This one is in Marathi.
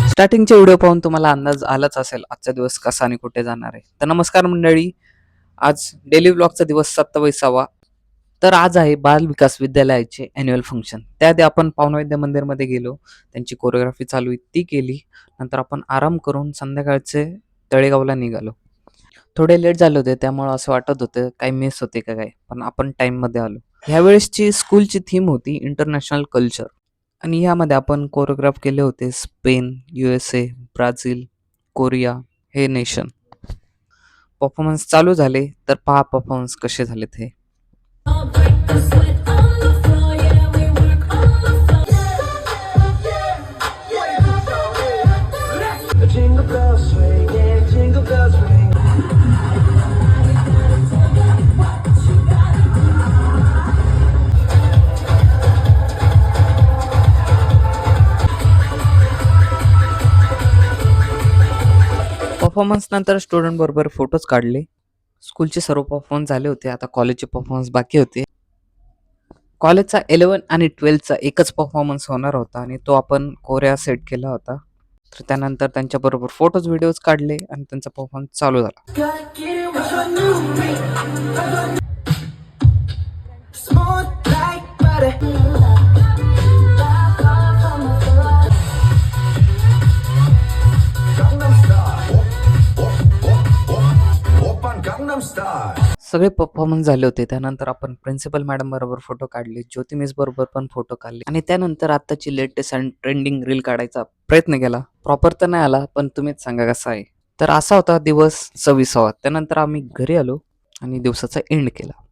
स्टार्टिंगचे व्हिडिओ पाहून तुम्हाला अंदाज आलाच असेल आजचा दिवस कसा आणि कुठे जाणार आहे. तर नमस्कार मंडळी, आज डेली ब्लॉगचा दिवस 27वा. तर आज आहे बाल विकास विद्यालयाचे अॅन्युअल फंक्शन. त्याआधी आपण पावनवैद्य मंदिरमध्ये गेलो, त्यांची कोरिओग्राफी चालू आहे ती केली. नंतर आपण आराम करून संध्याकाळचे तळेगावला निघालो. थोडे लेट झाले होते, त्यामुळे असं वाटत होतं काही मिस होते का काय, पण आपण टाइममध्ये आलो. ह्यावेळेसची स्कूलची थीम होती इंटरनॅशनल कल्चर आणि यामध्ये आपण कोरिओग्राफ केले होते स्पेन, USA, ब्राझील, कोरिया हे नेशन. परफॉर्मन्स चालू झाले, तर पहा परफॉर्मन्स कसे झाले ते. परफॉर्मन्स नंतर स्टुडंट बरोबर फोटोज काढले. स्कूलचे सर्व परफॉर्मन्स झाले होते, आता कॉलेजचे परफॉर्मन्स बाकी होते. कॉलेजचा 11 आणि 12चा एकच परफॉर्मन्स होणार होता आणि तो आपण कोरिया सेट केला होता. तर त्यानंतर त्यांच्याबरोबर फोटोज व्हिडिओज काढले आणि त्यांचा परफॉर्मन्स चालू झाला. सगळे परफॉर्मन्स झाले होते. त्यानंतर आपण प्रिन्सिपल मॅडम बरोबर फोटो काढले, ज्योती मिस बरोबर पण फोटो काढले आणि त्यानंतर आत्ताची लेटेस्ट आणि ट्रेंडिंग रील काढायचा प्रयत्न केला. प्रॉपर तर नाही आला, पण तुम्हीच सांगा कसा आहे. तर असा होता दिवस 26वा. त्यानंतर आम्ही घरी आलो आणि दिवसाचा एंड केला.